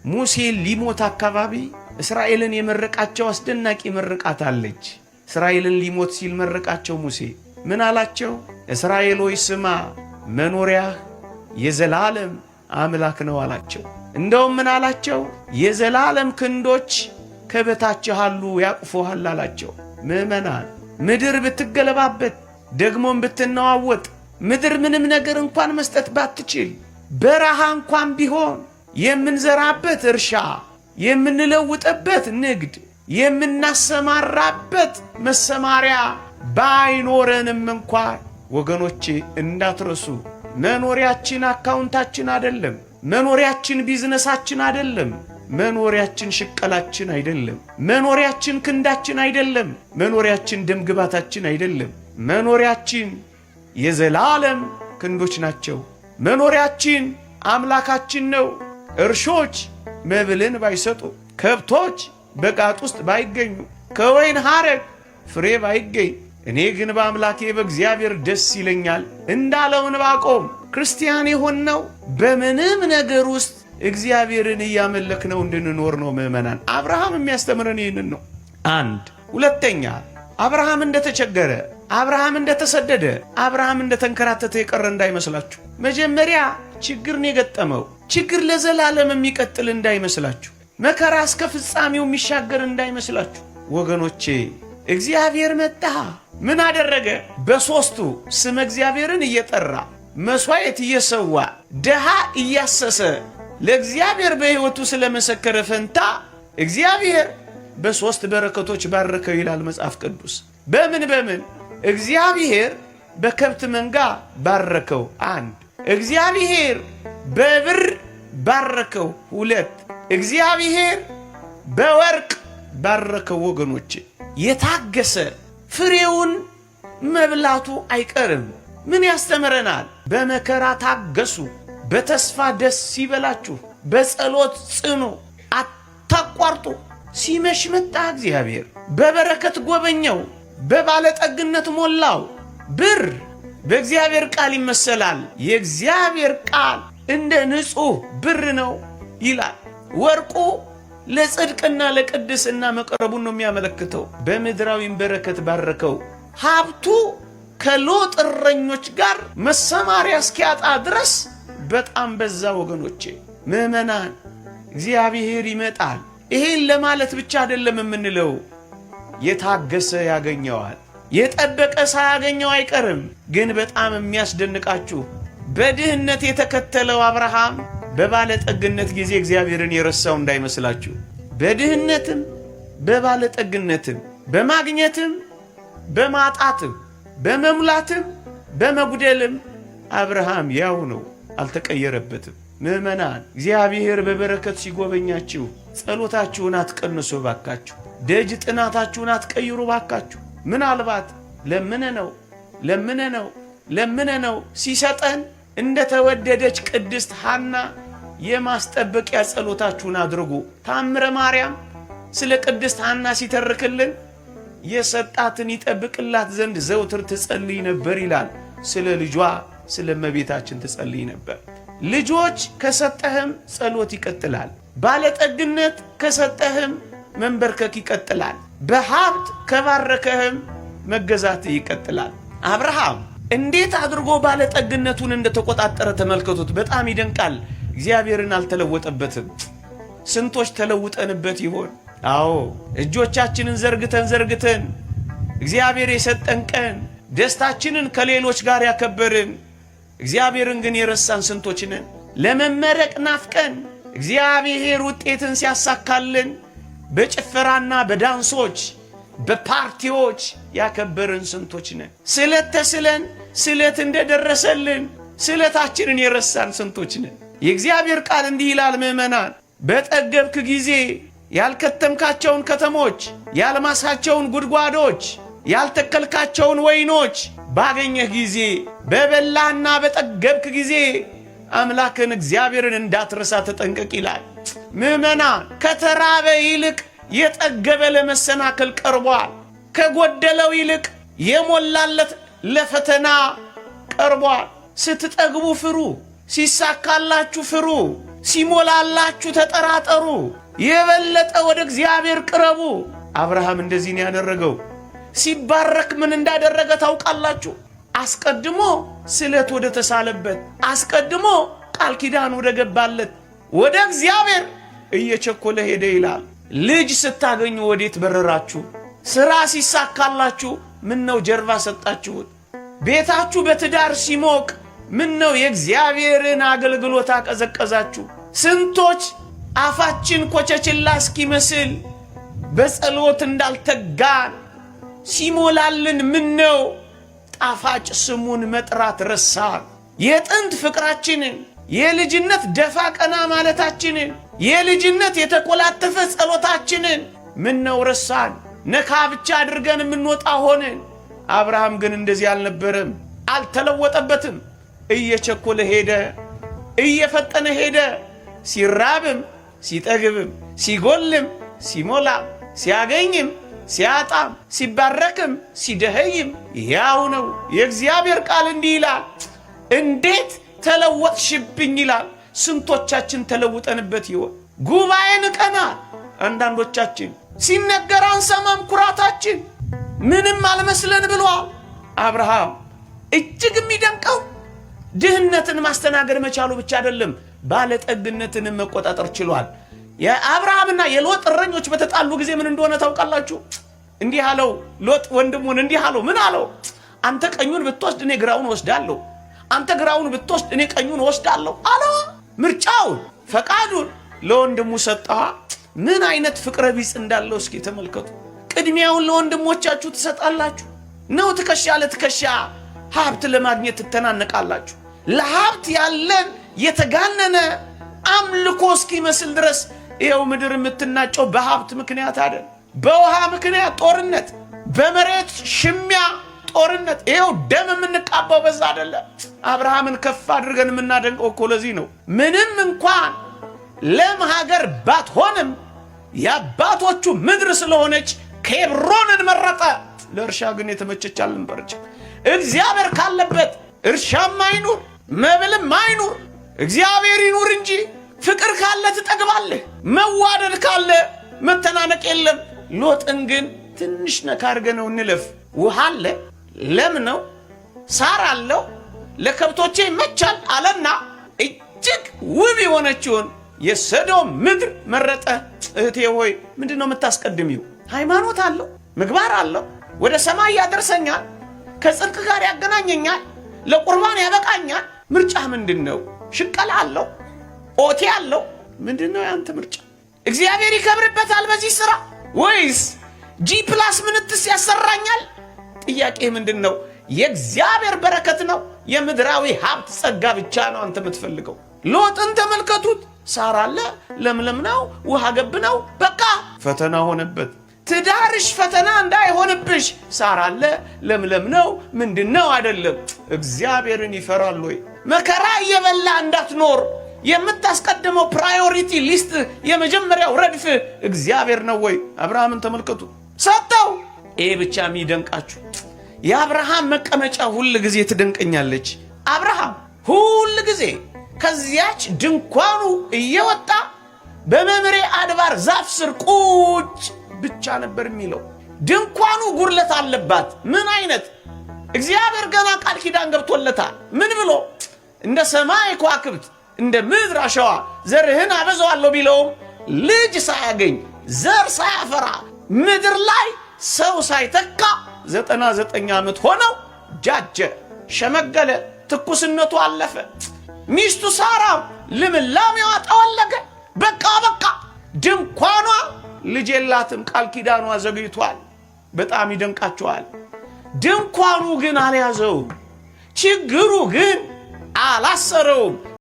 ሙሴ ሊሞት አካባቢ እስራኤልን የመረቃቸው አስደናቂ ምርቃት አለች። እስራኤልን ሊሞት ሲል መረቃቸው ሙሴ ምን አላቸው? እስራኤል ሆይ ስማ፣ መኖሪያህ የዘላለም አምላክ ነው አላቸው። እንደውም ምን አላቸው? የዘላለም ክንዶች ከበታችህ አሉ ያቅፎሃል አላቸው። ምዕመናን ምድር ብትገለባበት ደግሞም ብትነዋወጥ ምድር ምንም ነገር እንኳን መስጠት ባትችል በረሃ እንኳን ቢሆን የምንዘራበት እርሻ፣ የምንለውጥበት ንግድ፣ የምናሰማራበት መሰማሪያ ባይኖረንም እንኳን ወገኖቼ እንዳትረሱ መኖሪያችን አካውንታችን አይደለም። መኖሪያችን ቢዝነሳችን አይደለም። መኖሪያችን ሽቀላችን አይደለም። መኖሪያችን ክንዳችን አይደለም። መኖሪያችን ደምግባታችን አይደለም። መኖሪያችን የዘላለም ክንዶች ናቸው። መኖሪያችን አምላካችን ነው። እርሾች መብልን ባይሰጡ፣ ከብቶች በጋጥ ውስጥ ባይገኙ፣ ከወይን ሐረግ ፍሬ ባይገኝ፣ እኔ ግን በአምላኬ በእግዚአብሔር ደስ ይለኛል እንዳለው ዕንባቆም ክርስቲያን የሆነው በምንም ነገር ውስጥ እግዚአብሔርን እያመለክነው እንድንኖር ነው። ምዕመናን አብርሃም የሚያስተምረን ይህንን ነው። አንድ ሁለተኛ አብርሃም እንደተቸገረ፣ አብርሃም እንደተሰደደ፣ አብርሃም እንደተንከራተተ የቀረ እንዳይመስላችሁ። መጀመሪያ ችግርን የገጠመው ችግር ለዘላለም የሚቀጥል እንዳይመስላችሁ። መከራ እስከ ፍጻሜው የሚሻገር እንዳይመስላችሁ ወገኖቼ። እግዚአብሔር መጣ። ምን አደረገ? በሦስቱ ስመ እግዚአብሔርን እየጠራ መሥዋዕት እየሰዋ ደሃ እያሰሰ ለእግዚአብሔር በሕይወቱ ስለመሰከረ ፈንታ እግዚአብሔር በሦስት በረከቶች ባረከው ይላል መጽሐፍ ቅዱስ። በምን በምን? እግዚአብሔር በከብት መንጋ ባረከው፣ አንድ። እግዚአብሔር በብር ባረከው፣ ሁለት። እግዚአብሔር በወርቅ ባረከው። ወገኖቼ የታገሰ ፍሬውን መብላቱ አይቀርም። ምን ያስተምረናል? በመከራ ታገሱ፣ በተስፋ ደስ ይበላችሁ፣ በጸሎት ጽኑ፣ አታቋርጡ። ሲመሽ መጣ እግዚአብሔር፣ በበረከት ጎበኘው፣ በባለጠግነት ሞላው። ብር በእግዚአብሔር ቃል ይመሰላል፣ የእግዚአብሔር ቃል እንደ ንጹሕ ብር ነው ይላል። ወርቁ ለጽድቅና ለቅድስና መቅረቡን ነው የሚያመለክተው። በምድራዊም በረከት ባረከው። ሀብቱ ከሎጥ እረኞች ጋር መሰማሪያ እስኪያጣ ድረስ በጣም በዛ። ወገኖቼ ምዕመናን እግዚአብሔር ይመጣል። ይሄን ለማለት ብቻ አይደለም የምንለው። የታገሰ ያገኘዋል፣ የጠበቀ ሳያገኘው አይቀርም። ግን በጣም የሚያስደንቃችሁ በድህነት የተከተለው አብርሃም በባለጠግነት ጊዜ እግዚአብሔርን የረሳው እንዳይመስላችሁ። በድህነትም በባለጠግነትም በማግኘትም በማጣትም በመሙላትም በመጉደልም አብርሃም ያው ነው፣ አልተቀየረበትም። ምዕመናን እግዚአብሔር በበረከት ሲጎበኛችሁ ጸሎታችሁን አትቀንሱ ባካችሁ። ደጅ ጥናታችሁን አትቀይሩ ባካችሁ። ምናልባት ለምነነው ሲሰጠን እንደተወደደች ቅድስት ሐና የማስጠበቂያ ጸሎታችሁን አድርጉ። ታምረ ማርያም ስለ ቅድስት ሐና ሲተርክልን የሰጣትን ይጠብቅላት ዘንድ ዘውትር ትጸልይ ነበር ይላል። ስለ ልጇ ስለ እመቤታችን ትጸልይ ነበር። ልጆች ከሰጠህም ጸሎት ይቀጥላል። ባለጠግነት ከሰጠህም መንበርከክ ይቀጥላል። በሀብት ከባረከህም መገዛት ይቀጥላል። አብርሃም እንዴት አድርጎ ባለጠግነቱን እንደተቆጣጠረ ተመልከቱት። በጣም ይደንቃል። እግዚአብሔርን አልተለወጠበትም። ስንቶች ተለውጠንበት ይሆን? አዎ እጆቻችንን ዘርግተን እግዚአብሔር የሰጠን ቀን ደስታችንን ከሌሎች ጋር ያከበርን፣ እግዚአብሔርን ግን የረሳን ስንቶች ነን? ለመመረቅ ናፍቀን እግዚአብሔር ውጤትን ሲያሳካልን በጭፈራና በዳንሶች በፓርቲዎች ያከበርን ስንቶች ነን? ስለት ተስለን ስለት እንደደረሰልን ስለታችንን የረሳን ስንቶች ነን? የእግዚአብሔር ቃል እንዲህ ይላል ምዕመናን፣ በጠገብክ ጊዜ ያልከተምካቸውን ከተሞች፣ ያልማሳቸውን ጉድጓዶች፣ ያልተከልካቸውን ወይኖች ባገኘህ ጊዜ፣ በበላህና በጠገብክ ጊዜ አምላክን እግዚአብሔርን እንዳትረሳ ተጠንቀቅ ይላል። ምዕመናን ከተራበ ይልቅ የጠገበ ለመሰናከል ቀርቧል። ከጎደለው ይልቅ የሞላለት ለፈተና ቀርቧል። ስትጠግቡ ፍሩ፣ ሲሳካላችሁ ፍሩ፣ ሲሞላላችሁ ተጠራጠሩ፣ የበለጠ ወደ እግዚአብሔር ቅረቡ። አብርሃም እንደዚህ ነው ያደረገው። ሲባረክ ምን እንዳደረገ ታውቃላችሁ? አስቀድሞ ስለት ወደ ተሳለበት፣ አስቀድሞ ቃል ኪዳን ወደ ገባለት ወደ እግዚአብሔር እየቸኮለ ሄደ ይላል። ልጅ ስታገኙ ወዴት በረራችሁ? ሥራ ሲሳካላችሁ ምን ነው ጀርባ ሰጣችሁት? ቤታችሁ በትዳር ሲሞቅ ምን ነው የእግዚአብሔርን አገልግሎት አቀዘቀዛችሁ? ስንቶች አፋችን ኮቸችላ እስኪመስል በጸሎት እንዳልተጋን ሲሞላልን ምን ነው ጣፋጭ ስሙን መጥራት ረሳን? የጥንት ፍቅራችንን፣ የልጅነት ደፋ ቀና ማለታችንን፣ የልጅነት የተኮላተፈ ጸሎታችንን ምን ነው ረሳን? ነካ ብቻ አድርገን የምንወጣ ሆንን። አብርሃም ግን እንደዚህ አልነበረም፣ አልተለወጠበትም። እየቸኮለ ሄደ፣ እየፈጠነ ሄደ። ሲራብም ሲጠግብም፣ ሲጎልም ሲሞላም፣ ሲያገኝም ሲያጣም፣ ሲባረክም ሲደኸይም ያው ነው። የእግዚአብሔር ቃል እንዲህ ይላል፣ እንዴት ተለወጥሽብኝ ይላል። ስንቶቻችን ተለውጠንበት ይሆን? ጉባኤ ንቀናል። አንዳንዶቻችን ሲነገር አንሰማም። ኩራታችን ምንም አልመስለን ብሏል። አብርሃም እጅግ የሚደንቀው ድህነትን ማስተናገድ መቻሉ ብቻ አይደለም፣ ባለጠግነትን መቆጣጠር ችሏል። የአብርሃምና የሎጥ እረኞች በተጣሉ ጊዜ ምን እንደሆነ ታውቃላችሁ? እንዲህ አለው ሎጥ ወንድሙን፣ እንዲህ አለው። ምን አለው? አንተ ቀኙን ብትወስድ እኔ ግራውን ወስዳለሁ፣ አንተ ግራውን ብትወስድ እኔ ቀኙን ወስዳለሁ አለው። ምርጫውን ፈቃዱን ለወንድሙ ሰጣ። ምን አይነት ፍቅረ ቢጽ እንዳለው እስኪ ተመልከቱ። ቅድሚያውን ለወንድሞቻችሁ ትሰጣላችሁ ነው? ትከሻ ለትከሻ ሀብት ለማግኘት ትተናነቃላችሁ። ለሀብት ያለን የተጋነነ አምልኮ እስኪመስል ድረስ ይኸው ምድር የምትናጨው በሀብት ምክንያት አይደል? በውሃ ምክንያት ጦርነት፣ በመሬት ሽሚያ ጦርነት፣ ይኸው ደም የምንቃባው በዛ አይደለ? አብርሃምን ከፍ አድርገን የምናደንቀው እኮ ለዚህ ነው። ምንም እንኳን ለም ሀገር ባትሆንም የአባቶቹ ምድር ስለሆነች ኬብሮንን መረጠ። ለእርሻ ግን የተመቸች አልነበረችም። እግዚአብሔር ካለበት እርሻም አይኑር መብልም አይኑር፣ እግዚአብሔር ይኑር እንጂ። ፍቅር ካለ ትጠግባለህ፣ መዋደድ ካለ መተናነቅ የለም። ሎጥን ግን ትንሽ ነካ አድርገነው እንለፍ። ውሃ አለ፣ ለም ነው፣ ሳር አለው፣ ለከብቶቼ ይመቻል አለና እጅግ ውብ የሆነችውን የሰዶም ምድር መረጠ። እህቴ ሆይ ምንድን ነው የምታስቀድሚው? ሃይማኖት አለው፣ ምግባር አለው፣ ወደ ሰማይ ያደርሰኛል፣ ከጽድቅ ጋር ያገናኘኛል፣ ለቁርባን ያበቃኛል። ምርጫ ምንድን ነው? ሽቀላ አለው፣ ኦቴ አለው። ምንድን ነው ያንተ ምርጫ? እግዚአብሔር ይከብርበታል በዚህ ሥራ ወይስ G+ ምንትስ ያሰራኛል? ጥያቄ ምንድን ነው? የእግዚአብሔር በረከት ነው፣ የምድራዊ ሀብት ጸጋ ብቻ ነው አንተ የምትፈልገው? ሎጥን ተመልከቱት። ሳር አለ፣ ለምለም ነው፣ ውሃ ገብ ነው። በቃ ፈተና ሆነበት። ትዳርሽ ፈተና እንዳይሆንብሽ ሳር አለ፣ ለምለም ነው፣ ምንድነው አይደለም። እግዚአብሔርን ይፈራል ወይ? መከራ እየበላ እንዳትኖር የምታስቀድመው ፕራዮሪቲ ሊስት የመጀመሪያው ረድፍ እግዚአብሔር ነው ወይ? አብርሃምን ተመልከቱ፣ ሰጠው። ይሄ ብቻ የሚደንቃችሁ የአብርሃም መቀመጫ ሁል ጊዜ ትደንቀኛለች። አብርሃም ሁል ጊዜ ከዚያች ድንኳኑ እየወጣ በመምሬ አድባር ዛፍ ስር ቁጭ ብቻ ነበር የሚለው። ድንኳኑ ጉርለት አለባት። ምን አይነት? እግዚአብሔር ገና ቃል ኪዳን ገብቶለታል። ምን ብሎ? እንደ ሰማይ ከዋክብት እንደ ምድር አሸዋ ዘርህን አበዛዋለሁ ቢለውም ልጅ ሳያገኝ ዘር ሳያፈራ ምድር ላይ ሰው ሳይተካ 99 ዓመት ሆነው ጃጀ፣ ሸመገለ፣ ትኩስነቱ አለፈ። ሚስቱ ሳራ ልምላሜዋ ጠወለገ። በቃ ድንኳኗ ልጅ የላትም። ቃል ኪዳኗ ዘግይቷል። በጣም ይደንቃቸዋል። ድንኳኑ ግን አልያዘውም። ችግሩ ግን አላሰረውም።